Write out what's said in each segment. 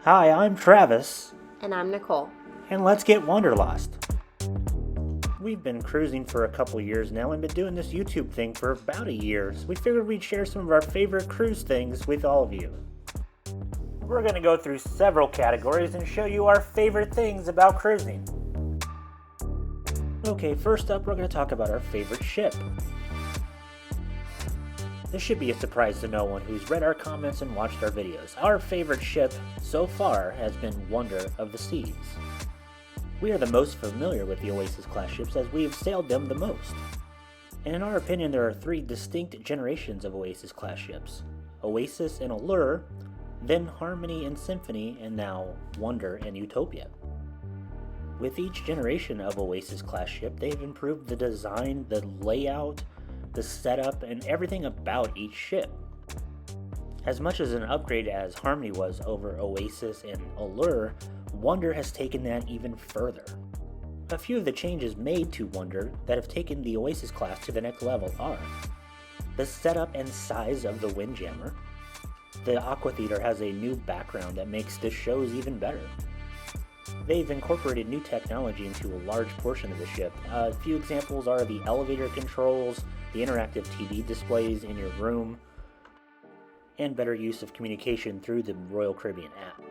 Hi, I'm Travis, And I'm Nicole. and let's get Wanderlost. We've been cruising for a couple years now and been doing this YouTube thing for about a year, so we figured we'd share some of our favorite cruise things with all of you. We're going to go through several categories and show you our favorite things about cruising. Okay, first up, we're going to talk about our favorite ship. This should be a surprise to no one who's read our comments and watched our videos. Our favorite ship so far has been Wonder of the Seas. We are the most familiar with the Oasis class ships as we have sailed them the most. And in our opinion, there are three distinct generations of Oasis class ships. Oasis and Allure, then Harmony and Symphony, and now Wonder and Utopia. With each generation of Oasis class ship, they've improved the design, the layout, the setup, and everything about each ship. As much as an upgrade as Harmony was over Oasis and Allure, Wonder has taken that even further. A few of the changes made to Wonder that have taken the Oasis class to the next level are the setup and size of the Windjammer. The Aqua Theater has a new background that makes the shows even better. They've incorporated new technology into a large portion of the ship. A few examples are the elevator controls, the interactive TV displays in your room, and better use of communication through the Royal Caribbean app.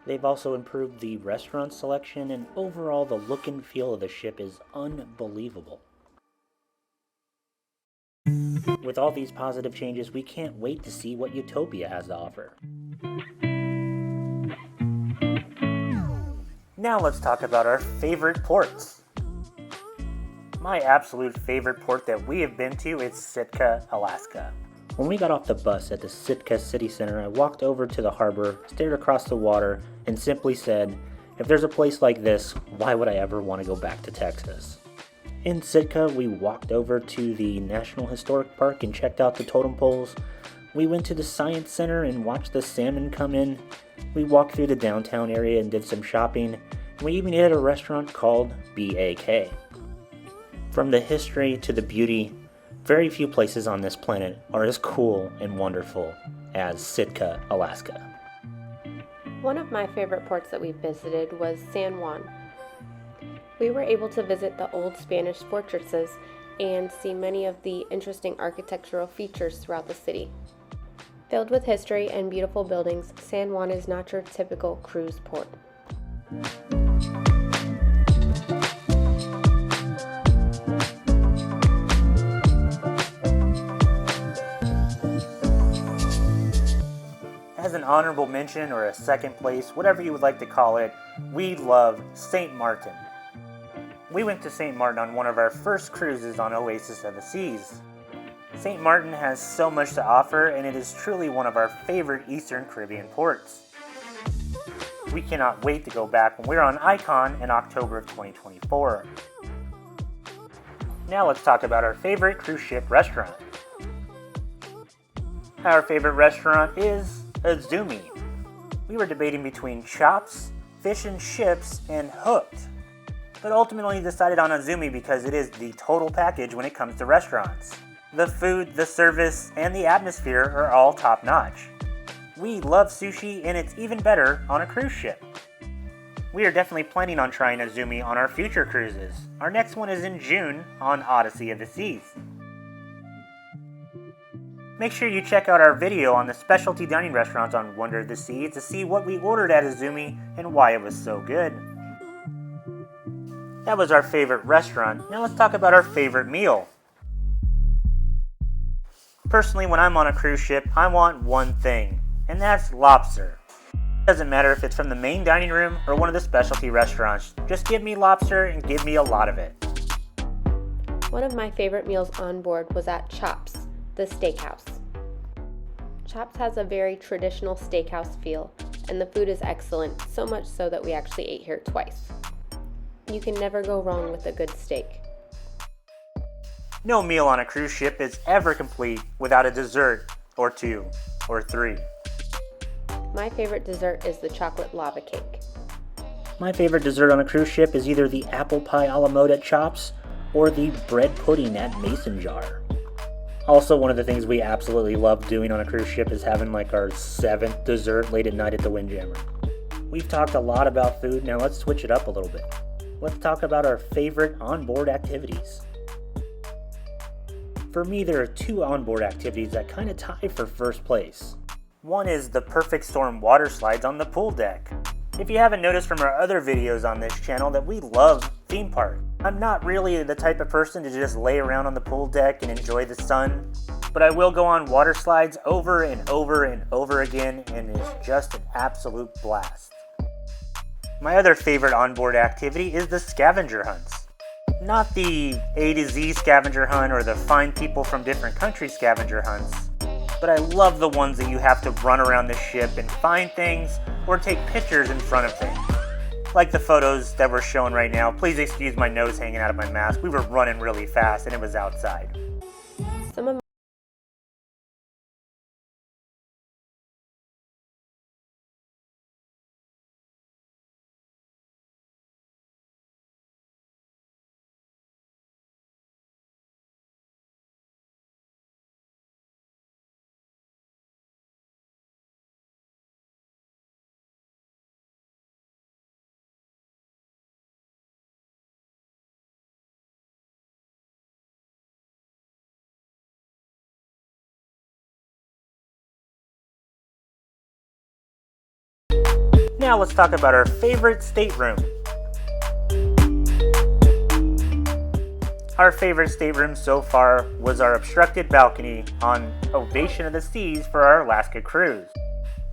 They've also improved the restaurant selection, and overall the look and feel of the ship is unbelievable. With all these positive changes, we can't wait to see what Utopia has to offer. Now let's talk about our favorite ports. My absolute favorite port that we have been to is Sitka, Alaska. When we got off the bus at the Sitka City Center, I walked over to the harbor, stared across the water, and simply said, if there's a place like this, why would I ever want to go back to Texas? In Sitka, we walked over to the National Historic Park and checked out the totem poles. We went to the Science Center and watched the salmon come in. We walked through the downtown area and did some shopping. We even ate at a restaurant called BAK. From the history to the beauty, very few places on this planet are as cool and wonderful as Sitka, Alaska. One of my favorite ports that we visited was San Juan. We were able to visit the old Spanish fortresses and see many of the interesting architectural features throughout the city. Filled with history and beautiful buildings, San Juan is not your typical cruise port. As an honorable mention or a second place, whatever you would like to call it, we love St. Martin. We went to St. Martin on one of our first cruises on Oasis of the Seas. St. Martin has so much to offer, and it is truly one of our favorite Eastern Caribbean ports. We cannot wait to go back when we're on Icon in October of 2024. Now let's talk about our favorite cruise ship restaurant. Our favorite restaurant is Azumi. We were debating between Chops, Fish and Chips, and Hooked, but ultimately decided on Azumi because it is the total package when it comes to restaurants. The food, the service, and the atmosphere are all top-notch. We love sushi, and it's even better on a cruise ship. We are definitely planning on trying Azumi on our future cruises. Our next one is in June on Odyssey of the Seas. Make sure you check out our video on the specialty dining restaurants on Wonder of the Seas to see what we ordered at Azumi and why it was so good. That was our favorite restaurant. Now let's talk about our favorite meal. Personally, when I'm on a cruise ship, I want one thing, and that's lobster. It doesn't matter if it's from the main dining room or one of the specialty restaurants. Just give me lobster and give me a lot of it. One of my favorite meals on board was at Chops, the steakhouse. Chops has a very traditional steakhouse feel, and the food is excellent, so much so that we actually ate here twice. You can never go wrong with a good steak. No meal on a cruise ship is ever complete without a dessert, or two, or three. My favorite dessert is the chocolate lava cake. My favorite dessert on a cruise ship is either the apple pie a la mode at Chops, or the bread pudding at Mason Jar. Also, one of the things we absolutely love doing on a cruise ship is having like our 7th dessert late at night at the Windjammer. We've talked a lot about food, now let's switch it up a little bit. Let's talk about our favorite onboard activities. For me, there are two onboard activities that kind of tie for first place. One is the Perfect Storm water slides on the pool deck. If you haven't noticed from our other videos on this channel that we love theme park. I'm not really the type of person to just lay around on the pool deck and enjoy the sun, but I will go on water slides over and over and over again, and it's just an absolute blast. My other favorite onboard activity is the scavenger hunts. Not the A to Z scavenger hunt or the find people from different countries scavenger hunts, but I love the ones that you have to run around the ship and find things or take pictures in front of things. Like the photos that we're showing right now. Please excuse my nose hanging out of my mask. We were running really fast and it was outside. Some of Now let's talk about our favorite stateroom. Our favorite stateroom so far was our obstructed balcony on Ovation of the Seas for our Alaska cruise.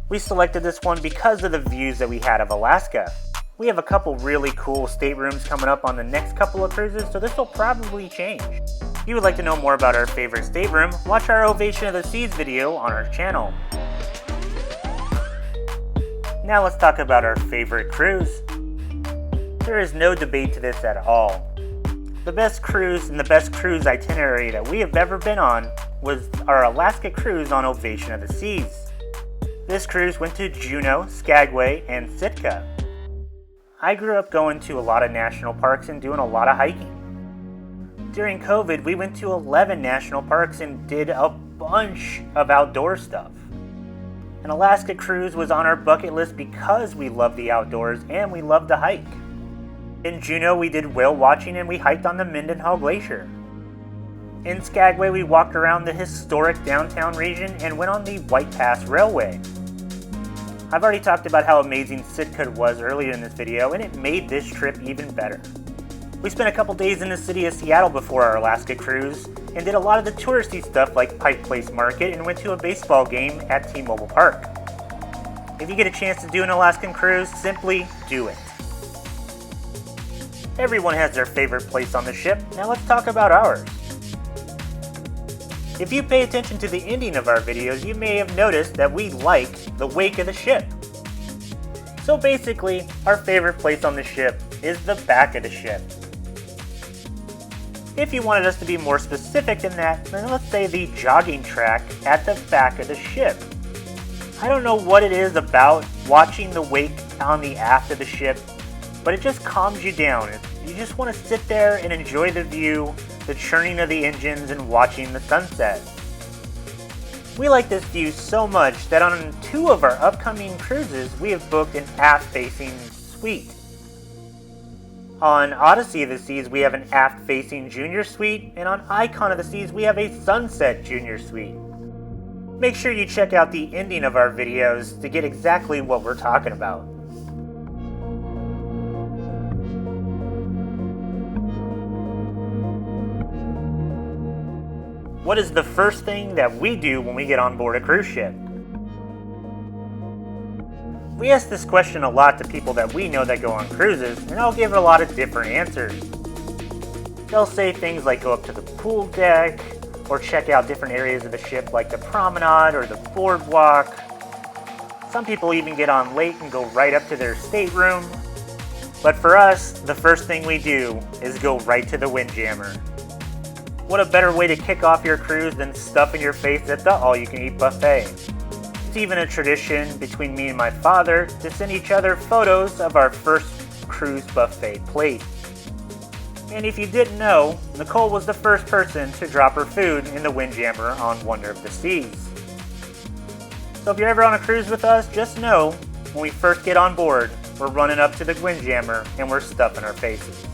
We selected this one because of the views that we had of Alaska. We have a couple really cool staterooms coming up on the next couple of cruises, so this will probably change. If you would like to know more about our favorite stateroom, watch our Ovation of the Seas video on our channel. Now let's talk about our favorite cruise. There is no debate to this at all. The best cruise and the best cruise itinerary that we have ever been on was our Alaska cruise on Ovation of the Seas. This cruise went to Juneau, Skagway, and Sitka. I grew up going to a lot of national parks and doing a lot of hiking. During COVID, we went to 11 national parks and did a bunch of outdoor stuff. An Alaska cruise was on our bucket list because we love the outdoors and we love to hike. In Juneau, we did whale watching and we hiked on the Mendenhall Glacier. In Skagway, we walked around the historic downtown region and went on the White Pass Railway. I've already talked about how amazing Sitka was earlier in this video, and it made this trip even better. We spent a couple days in the city of Seattle before our Alaska cruise and did a lot of the touristy stuff like Pike Place Market and went to a baseball game at T-Mobile Park. If you get a chance to do an Alaskan cruise, simply do it. Everyone has their favorite place on the ship. Now let's talk about ours. If you pay attention to the ending of our videos, you may have noticed that we like the wake of the ship. So basically, our favorite place on the ship is the back of the ship. If you wanted us to be more specific than that, then let's say the jogging track at the back of the ship. I don't know what it is about watching the wake on the aft of the ship, but it just calms you down. You just want to sit there and enjoy the view, the churning of the engines, and watching the sunset. We like this view so much that on 2 of our upcoming cruises, we have booked an aft-facing suite. On Odyssey of the Seas, we have an aft-facing junior suite, and on Icon of the Seas, we have a sunset junior suite. Make sure you check out the ending of our videos to get exactly what we're talking about. What is the first thing that we do when we get on board a cruise ship? We ask this question a lot to people that we know that go on cruises, and I'll give a lot of different answers. They'll say things like go up to the pool deck, or check out different areas of the ship like the promenade or the boardwalk. Some people even get on late and go right up to their stateroom. But for us, the first thing we do is go right to the Windjammer. What a better way to kick off your cruise than stuffing your face at the all-you-can-eat buffet. It's even a tradition between me and my father to send each other photos of our first cruise buffet plate. And if you didn't know, Nicole was the first person to drop her food in the Windjammer on Wonder of the Seas. So if you're ever on a cruise with us, just know when we first get on board, we're running up to the Windjammer and we're stuffing our faces.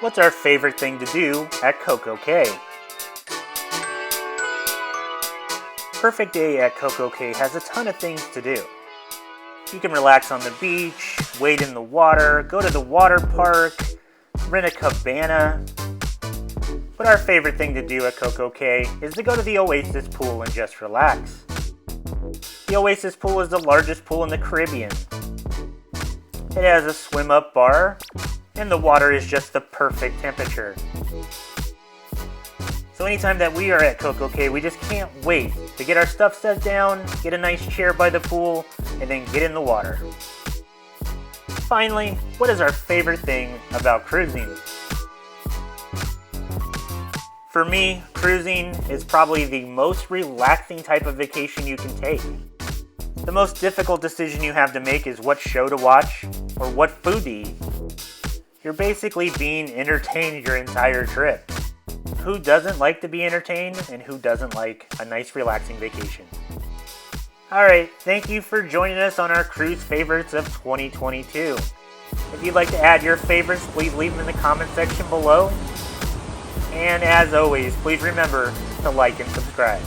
What's our favorite thing to do at Coco Cay? Perfect day at Coco Cay has a ton of things to do. You can relax on the beach, wade in the water, go to the water park, rent a cabana. But our favorite thing to do at Coco Cay is to go to the Oasis pool and just relax. The Oasis pool is the largest pool in the Caribbean. It has a swim-up bar, and the water is just the perfect temperature. So anytime that we are at Coco Cay, we just can't wait to get our stuff set down, get a nice chair by the pool, and then get in the water. Finally, what is our favorite thing about cruising? For me, cruising is probably the most relaxing type of vacation you can take. The most difficult decision you have to make is what show to watch or what food to eat. You're basically being entertained your entire trip. Who doesn't like to be entertained, and who doesn't like a nice relaxing vacation? Alright, thank you for joining us on our cruise favorites of 2022. If you'd like to add your favorites, please leave them in the comment section below. And as always, please remember to like and subscribe.